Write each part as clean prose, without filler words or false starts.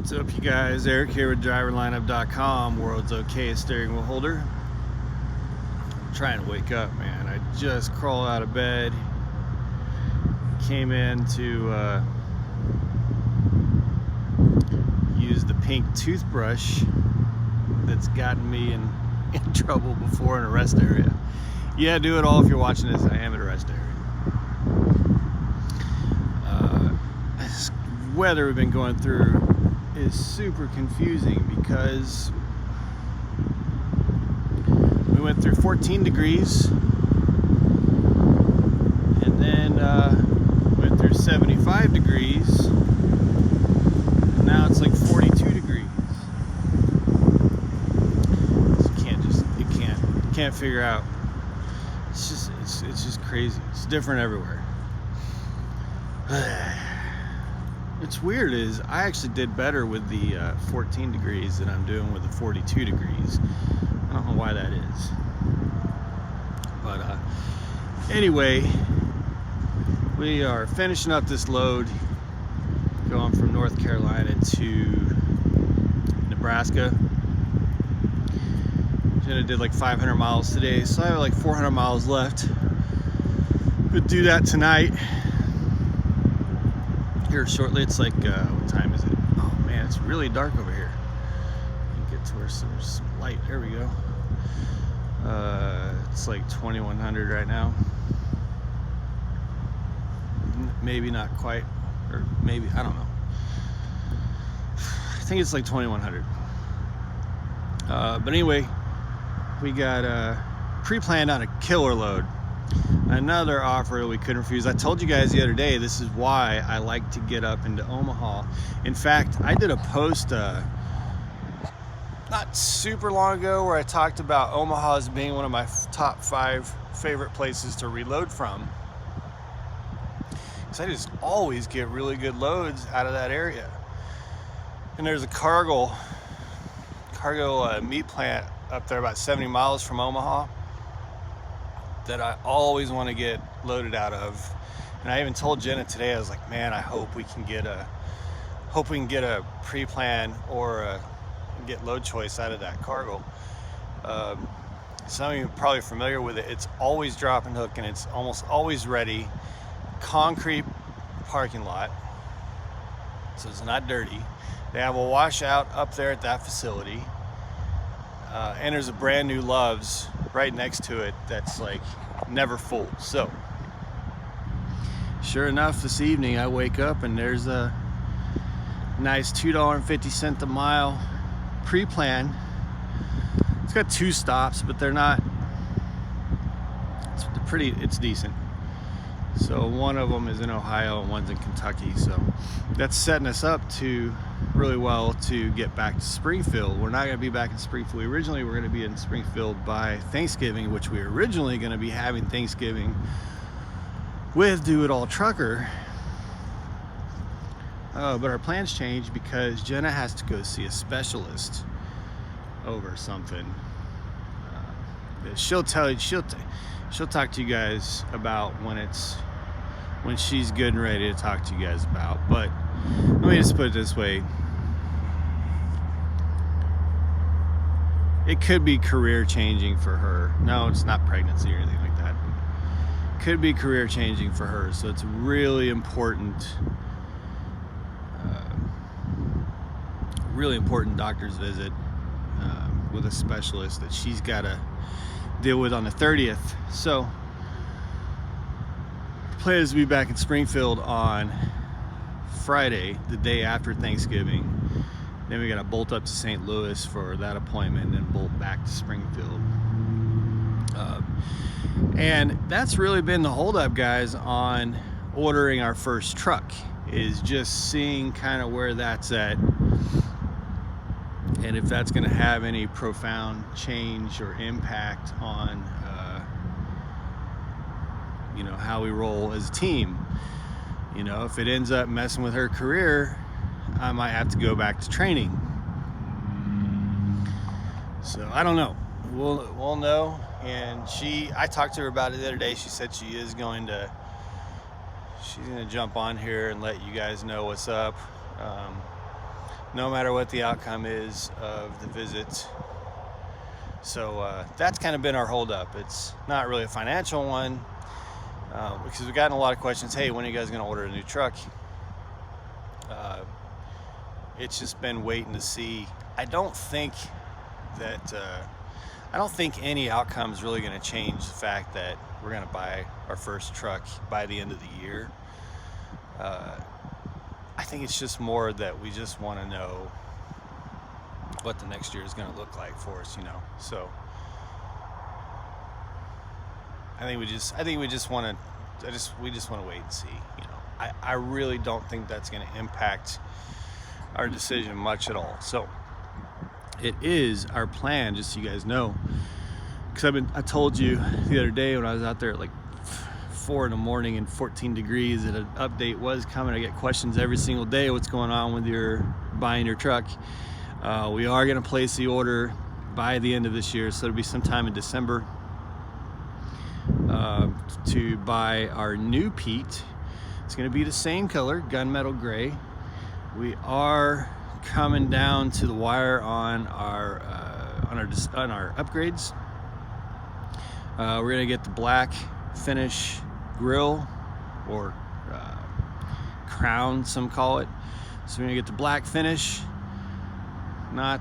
What's up, you guys? Eric here with driverlineup.com, world's okayest steering wheel holder. I'm trying to wake up, man. I just crawled out of bed, came in to use the pink toothbrush that's gotten me in trouble before in a rest area. Yeah, do it all if you're watching this. I am at a rest area. This weather we've been going through is super confusing because we went through 14 degrees and then went through 75 degrees and now it's like 42 degrees. So you can't figure out. It's just crazy. It's different everywhere. What's weird is I actually did better with the 14 degrees than I'm doing with the 42 degrees. I don't know why that is. But anyway, we are finishing up this load going from North Carolina to Nebraska. Jenna did like 500 miles today, so I have like 400 miles left. We'll do that tonight. Here shortly. It's like what time is it? Oh man, it's really dark over here. Get to where there's some light. There we go. It's like 2100 right now. Maybe not quite, or maybe, I don't know. I think it's like 2100. But anyway, we got pre-planned on a killer load. Another offer that we couldn't refuse. I told you guys the other day, this is why I like to get up into Omaha. In fact, I did a post not super long ago where I talked about Omaha as being one of my top 5 favorite places to reload from. Because I just always get really good loads out of that area. And there's a cargo meat plant up there about 70 miles from Omaha that I always want to get loaded out of. And I even told Jenna today, I was like, man, I hope we can get a pre-plan or get load choice out of that cargo. Some of you are probably familiar with it. It's always drop and hook and it's almost always ready. Concrete parking lot, so it's not dirty. They have a washout up there at that facility. And there's a brand new Love's right next to it that's like never full. So sure enough, this evening I wake up and there's a nice $2.50 a mile pre-plan. It's got 2 stops, but they're not, it's decent. So one of them is in Ohio and one's in Kentucky. So that's setting us up to really well to get back to Springfield. We're not going to be back in Springfield. Originally, we're going to be in Springfield by Thanksgiving, which we were originally going to be having Thanksgiving with Do It All Trucker. But our plans changed because Jenna has to go see a specialist over something. She'll talk to you guys about when she's good and ready to talk to you guys about. But let me just put it this way. It could be career changing for her. No, it's not pregnancy or anything like that. Could be career changing for her. So it's really important doctor's visit with a specialist that she's got to deal with on the 30th. So the plan is to be back in Springfield on Friday, the day after Thanksgiving. Then we got to bolt up to St. Louis for that appointment and then bolt back to Springfield. And that's really been the holdup, guys, on ordering our first truck, is just seeing kind of where that's at and if that's going to have any profound change or impact on how we roll as a team. If it ends up messing with her career, I might have to go back to training. So I don't know. We'll know. And I talked to her about it the other day. She said she's going to jump on here and let you guys know what's up. no matter what the outcome is of the visit. So that's kind of been our holdup. It's not really a financial one, because we've gotten a lot of questions. Hey, when are you guys going to order a new truck? It's just been waiting to see. I don't think any outcome is really going to change the fact that we're going to buy our first truck by the end of the year. I think it's just more that we just want to know what the next year is going to look like for us, So we just want to wait and see. I really don't think that's going to impact our decision much at all. So it is our plan, just so you guys know, because I told you the other day when I was out there at like 4 in the morning and 14 degrees that an update was coming. I get questions every single day, what's going on with your buying your truck. We are going to place the order by the end of this year, so it'll be sometime in December, to buy our new Pete. It's going to be the same color, gunmetal gray. We are coming down to the wire on our upgrades. We're going to get the black finish grill, or crown, some call it. So we're going to get the black finish, not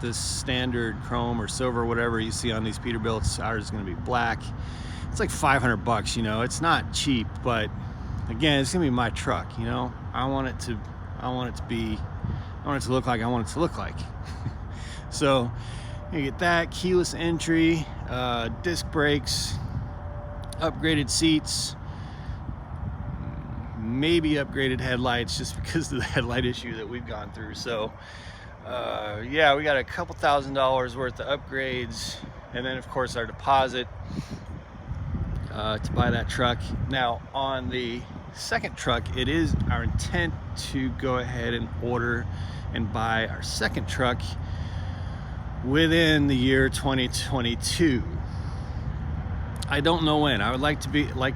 this standard chrome or silver, whatever you see on these Peterbilts. Ours is going to be black. It's like $500, It's not cheap, but again, it's going to be my truck, I want it to look like I want it to look like. So you get that, keyless entry, disc brakes, upgraded seats, maybe upgraded headlights, just because of the headlight issue that we've gone through. So yeah, we got a couple $1,000s worth of upgrades, and then of course our deposit to buy that truck. Now on the second truck, it is our intent to go ahead and order and buy our second truck within the year 2022. I don't know when. I would like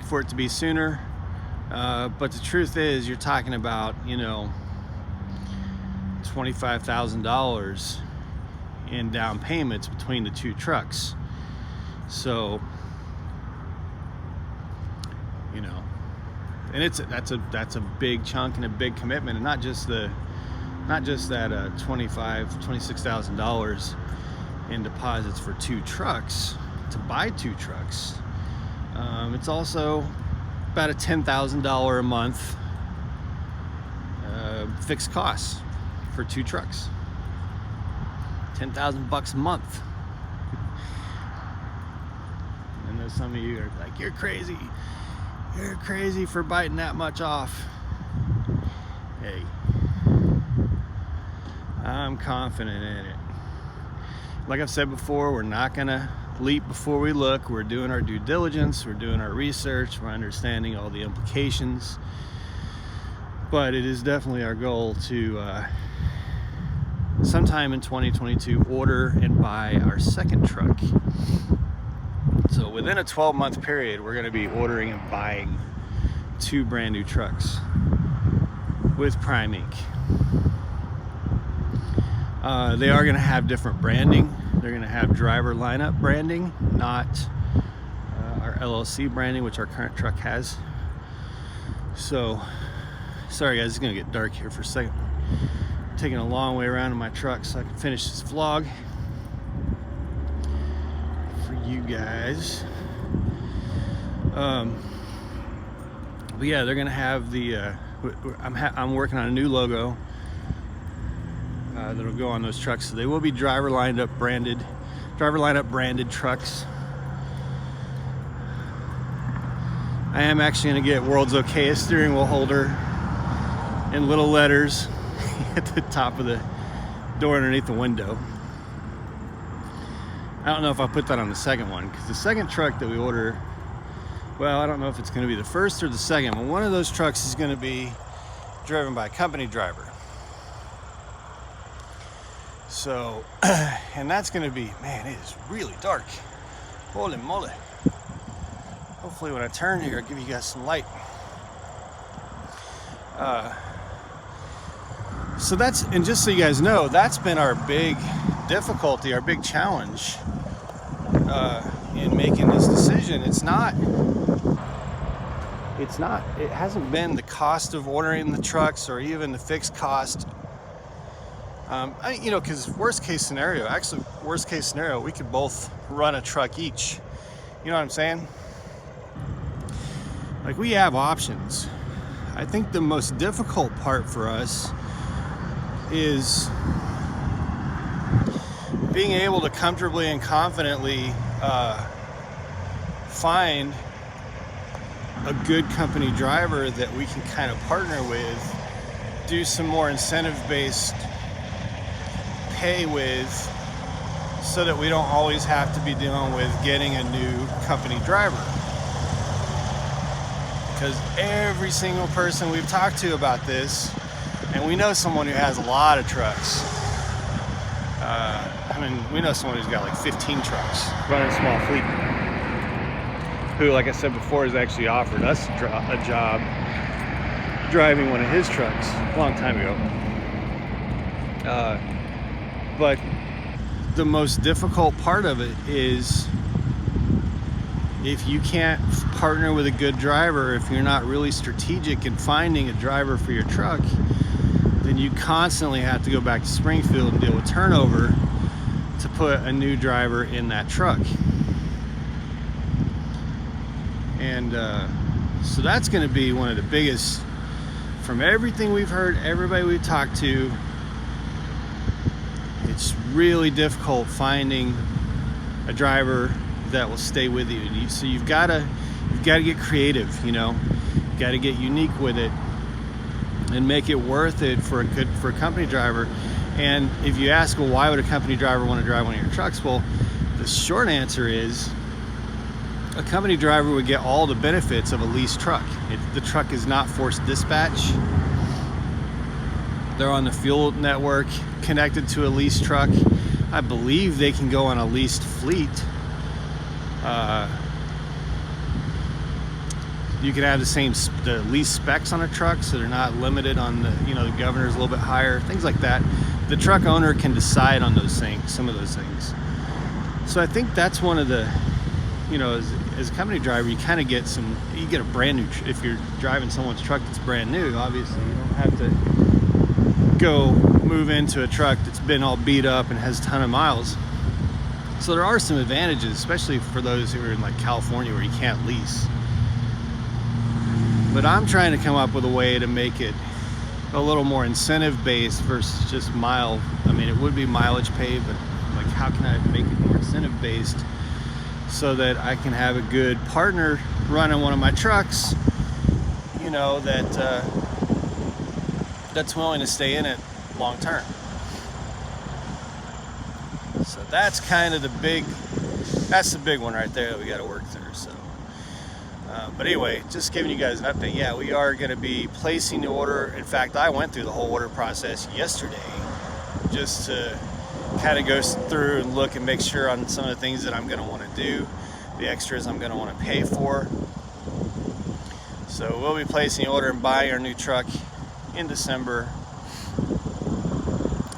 for it to be sooner, but the truth is, you're talking about $25,000 in down payments between the two trucks. So and that's a big chunk and a big commitment, and not just that $26,000 in deposits for two trucks to buy two trucks. It's also about a $10,000 a month fixed costs for two trucks. $10,000 a month. I know some of you are like, you're crazy for biting that much off. Hey, I'm confident in it. Like I've said before, we're not gonna leap before we look. We're doing our due diligence, we're doing our research, we're understanding all the implications. But it is definitely our goal to sometime in 2022 order and buy our second truck. So within a 12-month period, we're going to be ordering and buying two brand new trucks with Prime Inc. They are going to have different branding. They're going to have driver lineup branding, not our LLC branding, which our current truck has. So, sorry guys, it's going to get dark here for a second. I'm taking a long way around in my truck so I can finish this vlog for you guys. But yeah, they're gonna have the I'm working on a new logo that'll go on those trucks. So they will be driver lineup branded trucks. I am actually gonna get World's Okayest steering wheel holder in little letters at the top of the door underneath the window. I don't know if I'll put that on the second one, because the second truck that we order, well, I don't know if it's going to be the first or the second, but one of those trucks is going to be driven by a company driver. So, and that's going to be, man, it is really dark. Holy moly. Hopefully when I turn here, I'll give you guys some light. So that's, and just so you guys know, that's been our big difficulty, our big challenge in making this decision. It hasn't been the cost of ordering the trucks or even the fixed cost. Because worst case scenario, we could both run a truck each. You know what I'm saying? Like, we have options. I think the most difficult part for us is being able to comfortably and confidently find a good company driver that we can kind of partner with, do some more incentive-based pay with, so that we don't always have to be dealing with getting a new company driver. Because every single person we've talked to about this, and we know someone who has a lot of trucks. We know someone who's got like 15 trucks, running a small fleet, who, like I said before, has actually offered us a job driving one of his trucks a long time ago. But the most difficult part of it is, if you can't partner with a good driver, if you're not really strategic in finding a driver for your truck, then you constantly have to go back to Springfield and deal with turnover to put a new driver in that truck. And so that's going to be one of the biggest, from everything we've heard, everybody we've talked to, it's really difficult finding a driver that will stay with you. So you've got to get creative, you know. You've got to get unique with it and make it worth it for a company driver. And if you ask, well, why would a company driver want to drive one of your trucks? Well, the short answer is, a company driver would get all the benefits of a leased truck. The truck is not forced dispatch. They're on the fuel network, connected to a leased truck. I believe they can go on a leased fleet. You can have the lease specs on a truck, so they're not limited on the governor's a little bit higher, things like that. The truck owner can decide on those things, some of those things. So I think that's one of the, as a company driver, you kind of get you get a brand new, if you're driving someone's truck that's brand new, obviously you don't have to go move into a truck that's been all beat up and has a ton of miles. So there are some advantages, especially for those who are in like California where you can't lease. But I'm trying to come up with a way to make it a little more incentive based versus just mile. It would be mileage paid, but like, how can I make it more incentive based so that I can have a good partner running one of my trucks, that's willing to stay in it long term. So that's kind of the big one right there that we got to work through. So, but anyway, just giving you guys an update. Yeah, we are going to be placing the order. In fact, I went through the whole order process yesterday just to kind of go through and look and make sure on some of the things that I'm going to want to do, the extras I'm going to want to pay for. So we'll be placing the order and buying our new truck in December,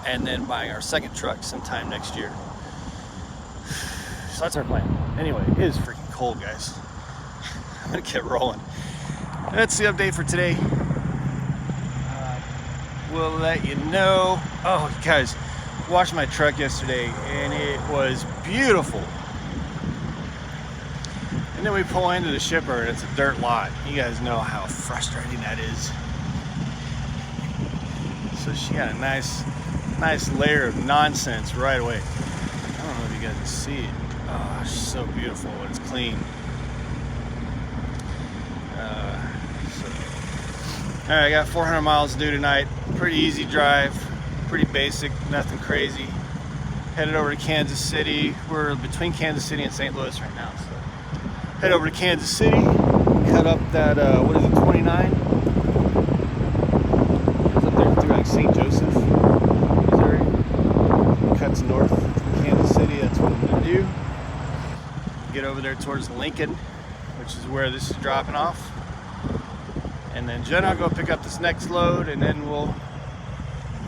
and then buying our second truck sometime next year. So that's our plan. Anyway, it is freaking cold, guys. I'm gonna get rolling. That's the update for today. We'll let you know. Oh, guys, washed my truck yesterday and it was beautiful. And then we pull into the shipper and it's a dirt lot. You guys know how frustrating that is. So she got a nice layer of nonsense right away. I don't know if you guys can see it. Oh, it's so beautiful when it's clean. All right, I got 400 miles to do tonight. Pretty easy drive, pretty basic, nothing crazy. Headed over to Kansas City. We're between Kansas City and St. Louis right now. So head over to Kansas City, cut up that, 29? It's up there through like St. Joseph, Missouri. Cuts north to Kansas City. That's what I'm gonna do. Get over there towards Lincoln, which is where this is dropping off. And then Jenna will go pick up this next load, and then we'll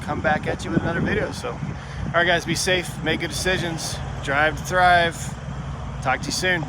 come back at you with another video. So, all right, guys, be safe, make good decisions, drive to thrive. Talk to you soon.